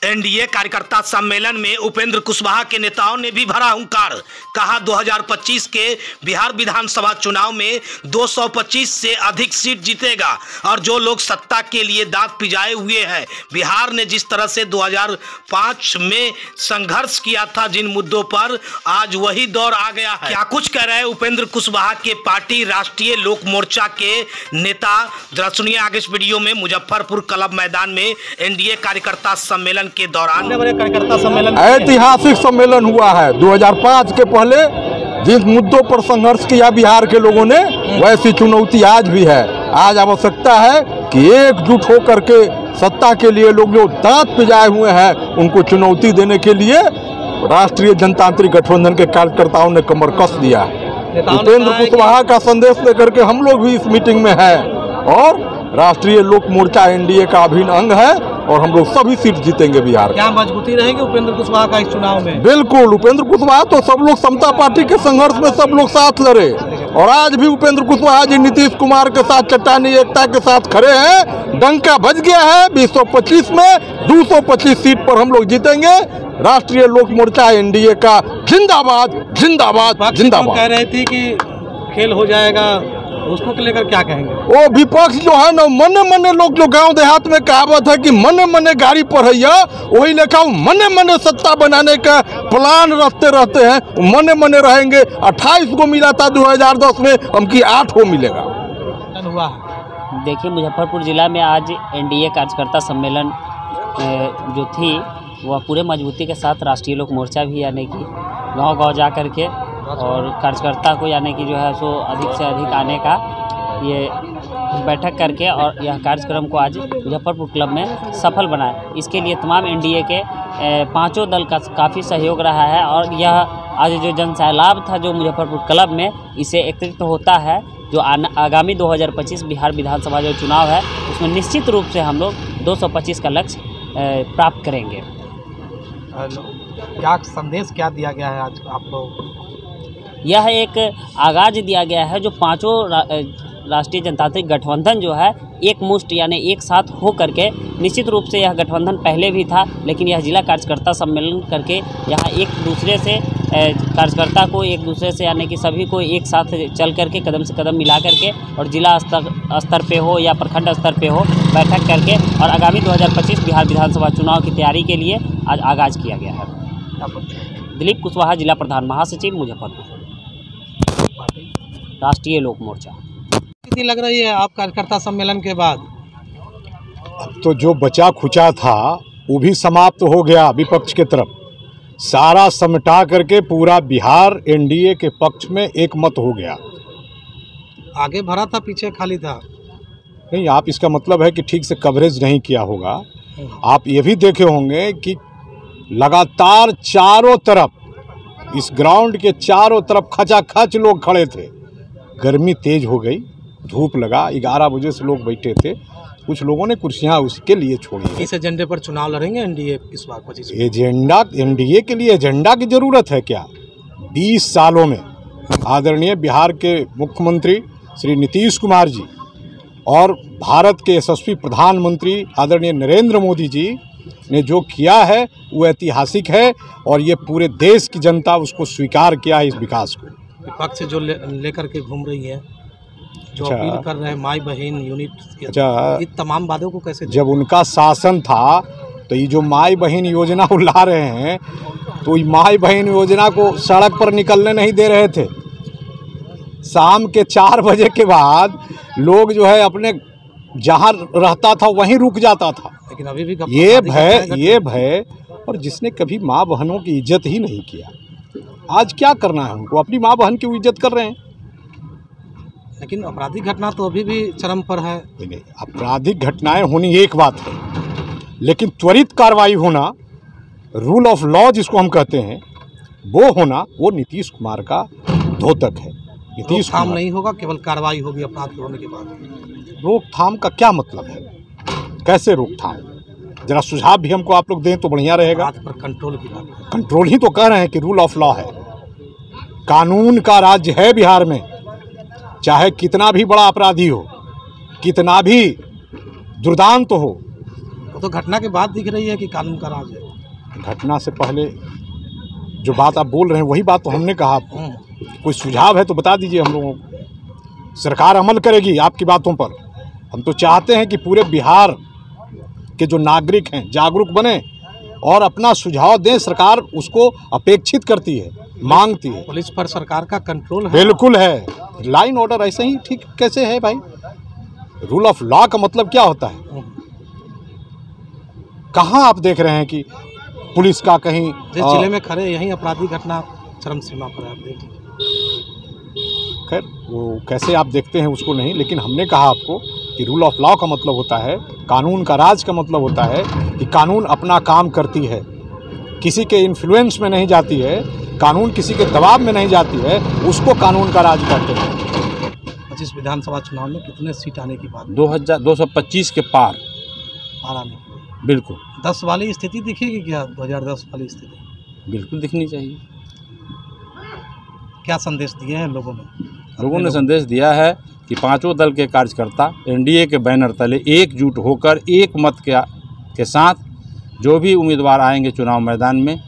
NDA कार्यकर्ता सम्मेलन में उपेंद्र कुशवाहा के नेताओं ने भी भरा हुंकार। कहा 2025 के बिहार विधानसभा चुनाव में 225 से अधिक सीट जीतेगा और जो लोग सत्ता के लिए दांत पिजाए हुए हैं, बिहार ने जिस तरह से 2005 में संघर्ष किया था जिन मुद्दों पर, आज वही दौर आ गया है। क्या कुछ कह रहे हैं उपेंद्र कुशवाहा के पार्टी राष्ट्रीय लोक मोर्चा के नेता, जरा सुनिए आगे इस वीडियो में। मुजफ्फरपुर क्लब मैदान में एनडीए कार्यकर्ता सम्मेलन के दौरान कार्यकर्ता सम्मेलन, ऐतिहासिक सम्मेलन हुआ है। 2005 के पहले जिस मुद्दों पर संघर्ष किया बिहार के लोगों ने, वैसी चुनौती आज भी है। आज आवश्यकता है कि एकजुट होकर के सत्ता के लिए लोग जो दांत पिजाए हुए हैं उनको चुनौती देने के लिए राष्ट्रीय जनतांत्रिक गठबंधन के कार्यकर्ताओं ने कमर कस दिया। उपेंद्र कुशवाहा का संदेश लेकर के हम लोग भी इस मीटिंग में हैं और राष्ट्रीय लोक मोर्चा एनडीए का अभिन्न अंग है और हम लोग सभी सीट जीतेंगे बिहार। क्या मजबूती रहेगी उपेंद्र कुशवाहा का इस चुनाव में? बिल्कुल, उपेंद्र कुशवाहा तो सब लोग समता पार्टी के संघर्ष में सब लोग साथ लड़े और आज भी उपेंद्र कुशवाहा जी नीतीश कुमार के साथ चट्टानी एकता के साथ खड़े हैं। डंका बज गया है। 225 में 225 सीट पर हम लोग जीतेंगे। राष्ट्रीय लोक मोर्चा एनडीए का जिंदाबाद जिंदाबाद जिंदाबाद। कह रहे थे कि खेल हो जाएगा, उसको लेकर क्या कहेंगे? वो विपक्ष जो है ना, मने मने लोग जो गांव देहात में कहावत है कि मने मने गाड़ी पर है, वही लेखा मने मने सत्ता बनाने का प्लान रखते रहते हैं। मने मने रहेंगे। 28 को मिला था 2010 में, हमकी 8 को मिलेगा। हुआ देखिए, मुजफ्फरपुर जिला में आज एनडीए कार्यकर्ता सम्मेलन जो थी वह पूरे मजबूती के साथ राष्ट्रीय लोक मोर्चा भी यानी कि गांव-गांव जा कर के और कार्यकर्ता को यानी कि जो है सो अधिक से अधिक आने का ये बैठक करके और यह कार्यक्रम को आज मुजफ्फरपुर क्लब में सफल बनाया। इसके लिए तमाम एनडीए के पांचों दल का काफ़ी सहयोग रहा है और यह आज जो जन सैलाब था जो मुजफ्फरपुर क्लब में, इसे एकत्रित होता है जो आगामी 2025 बिहार विधानसभा जो चुनाव है उसमें निश्चित रूप से हम लोग 225 का लक्ष्य प्राप्त करेंगे। क्या संदेश क्या दिया गया है आज आप लोग? यह एक आगाज दिया गया है जो पांचों राष्ट्रीय जनतांत्रिक गठबंधन जो है एक मुश्त यानी एक साथ हो करके, निश्चित रूप से यह गठबंधन पहले भी था लेकिन यह जिला कार्यकर्ता सम्मेलन करके यहाँ एक दूसरे से कार्यकर्ता को एक दूसरे से यानी कि सभी को एक साथ चल करके कदम से कदम मिला करके और जिला स्तर पे हो या प्रखंड स्तर पे हो बैठक करके और आगामी 2025 बिहार विधानसभा चुनाव की तैयारी के लिए आज आगाज किया गया है। दिलीप कुशवाहा, जिला प्रधान महासचिव, मुजफ्फरपुर, राष्ट्रीय लोक मोर्चा। कितनी लग रही है आप कार्यकर्ता सम्मेलन के बाद? अब तो जो बचा खुचा था वो भी समाप्त हो गया। विपक्ष के तरफ सारा समेटा करके पूरा बिहार एनडीए के पक्ष में एक मत हो गया। आगे भरा था, पीछे खाली था? नहीं, आप इसका मतलब है कि ठीक से कवरेज नहीं किया होगा। आप ये भी देखे होंगे कि लगातार चारों तरफ, इस ग्राउंड के चारों तरफ खचाखच लोग खड़े थे। गर्मी तेज हो गई, धूप लगा, 11 बजे से लोग बैठे थे। कुछ लोगों ने कुर्सियां उसके लिए छोड़ी। इस एजेंडे पर चुनाव लड़ेंगे एनडीए इस बार 25? एजेंडा, एनडीए के लिए एजेंडा की जरूरत है क्या? 20 सालों में आदरणीय बिहार के मुख्यमंत्री श्री नीतीश कुमार जी और भारत के यशस्वी प्रधानमंत्री आदरणीय नरेंद्र मोदी जी ने जो किया है वो ऐतिहासिक है और ये पूरे देश की जनता उसको स्वीकार किया है। इस विकास को विपक्ष जो लेकर के घूम रही है, जो अपील कर रहे हैं माई बहन यूनिट, ये तमाम बातों को कैसे? जब उनका शासन था तो ये जो माई बहन योजना ला रहे हैं तो माई बहन योजना को सड़क पर निकलने नहीं दे रहे थे। शाम के 4 बजे के बाद लोग जो है अपने जहाँ रहता था वहीं रुक जाता था। लेकिन अभी भी ये भय और जिसने कभी माँ बहनों की इज्जत ही नहीं किया, आज क्या करना है उनको? अपनी माँ बहन की इज्जत कर रहे हैं। लेकिन आपराधिक घटना तो अभी भी चरम पर है। नहीं, आपराधिक घटनाएं होनी एक बात है, लेकिन त्वरित कार्रवाई होना, रूल ऑफ लॉ जिसको हम कहते हैं, वो होना, वो नीतीश कुमार का द्योतक है। नीतीश रोकथाम नहीं होगा, केवल कार्रवाई होगी अपराध होने के बाद। रोकथाम का क्या मतलब है? कैसे रोकथाम? जरा सुझाव भी हमको आप लोग दें तो बढ़िया रहेगा। पर कंट्रोल की बात है। कंट्रोल ही तो कह रहे हैं कि रूल ऑफ लॉ है, कानून का राज्य है बिहार में। चाहे कितना भी बड़ा अपराधी हो, कितना भी दुर्दांत हो, वो तो घटना के बाद दिख रही है कि कानून का राज है। घटना से पहले जो बात आप बोल रहे हैं वही बात तो हमने कहा आपको। कोई सुझाव है तो बता दीजिए हम लोगों को। सरकार अमल करेगी आपकी बातों पर। हम तो चाहते हैं कि पूरे बिहार के जो नागरिक हैं जागरूक बने और अपना सुझाव दें। सरकार उसको अपेक्षित करती है, मांगती है। पुलिस पर सरकार का कंट्रोल है। बिल्कुल है। लाइन ऑर्डर ऐसे ही ठीक कैसे है भाई? रूल ऑफ लॉ का मतलब क्या होता है? कहाँ आप देख रहे हैं कि पुलिस का कहीं जिस जिले में खड़े यहीं अपराधी घटना चरम सीमा पर है, आप देख लीजिए। खैर वो कैसे आप देखते हैं उसको नहीं, लेकिन हमने कहा आपको कि रूल ऑफ लॉ का मतलब होता है, कानून का राज का मतलब होता है कि कानून अपना काम करती है, किसी के इन्फ्लुएंस में नहीं जाती है, कानून किसी के दबाव में नहीं जाती है, उसको कानून का राज कहते हैं। 25 विधानसभा चुनाव में कितने सीट आने की बात? 225 के पार आने की। बिल्कुल। 10 वाली स्थिति दिखेगी क्या? 2010 वाली स्थिति बिल्कुल दिखनी चाहिए। क्या संदेश दिए हैं लोगों ने? लोगों ने संदेश दिया है कि पांचों दल के कार्यकर्ता एनडीए के बैनर तले एकजुट होकर एक मत के साथ जो भी उम्मीदवार आएंगे चुनाव मैदान में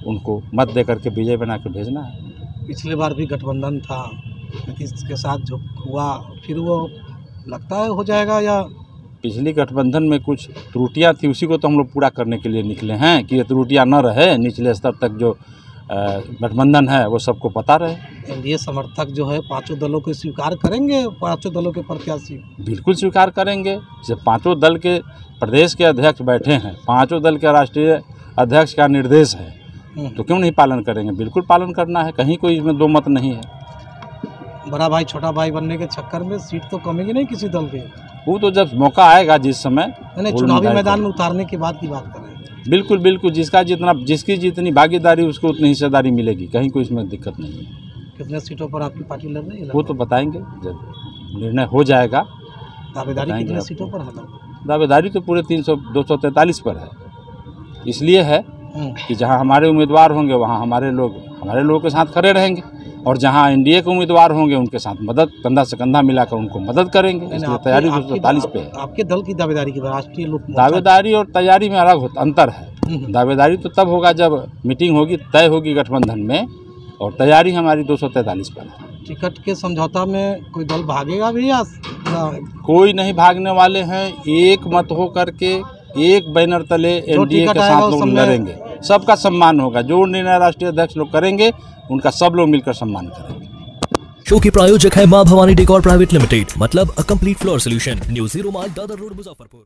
उनको मत दे करके विजय बना के भेजना है। पिछले बार भी गठबंधन था, नीतीश के साथ जो हुआ फिर वो लगता है हो जाएगा, या पिछली गठबंधन में कुछ त्रुटियां थी उसी को तो हम लोग पूरा करने के लिए निकले हैं कि ये त्रुटियां न रहे। निचले स्तर तक जो गठबंधन है वो सबको पता रहे। एनडीए समर्थक जो है पांचों दलों को स्वीकार करेंगे? पांचों दलों के प्रत्याशी बिल्कुल स्वीकार करेंगे। जब पांचों दल के प्रदेश के अध्यक्ष बैठे हैं, पांचों दल के राष्ट्रीय अध्यक्ष का निर्देश है तो क्यों नहीं पालन करेंगे? बिल्कुल पालन करना है। कहीं कोई इसमें दो मत नहीं है। बड़ा भाई छोटा भाई बनने के चक्कर में सीट तो कमेगी नहीं किसी दल के। वो तो जब मौका आएगा जिस समय नहीं, चुनावी मैदान में उतारने के बाद की बात करें। बिल्कुल बिल्कुल, जिसकी जितनी भागीदारी उसको उतनी हिस्सेदारी मिलेगी। कहीं कोई इसमें दिक्कत नहीं है। कितने सीटों पर आपकी पार्टी लड़ रही है? वो तो बताएंगे जब निर्णय हो जाएगा। दावेदारी कितने सीटों पर है? दावेदारी तो पूरे 243 पर है। इसलिए है कि जहां हमारे उम्मीदवार होंगे वहां हमारे लोगों के साथ खड़े रहेंगे और जहां एनडीए के उम्मीदवार होंगे उनके साथ मदद कंधा से कंधा मिलाकर उनको मदद करेंगे। इसलिए तैयारी 243 पे है। आपके दल की दावेदारी की राष्ट्रीय लोक दावेदारी और तैयारी में अलग अंतर है। दावेदारी तो तब होगा जब मीटिंग होगी, तय होगी गठबंधन में, और तैयारी हमारी 243 पर है। टिकट के समझौता में कोई दल भागेगा भी या कोई नहीं भागने वाले हैं। एक मत हो करके एक बैनर तले एनडीए के साथ लोग लड़ेंगे। सबका सम्मान होगा। जो निर्णय राष्ट्रीय अध्यक्ष लोग करेंगे उनका सब लोग मिलकर सम्मान करेंगे। शो की प्रायोजक है मां भवानी डेकोर प्राइवेट लिमिटेड, मतलब a complete floor solution, new 0 mile Dadar road, Muzaffarpur.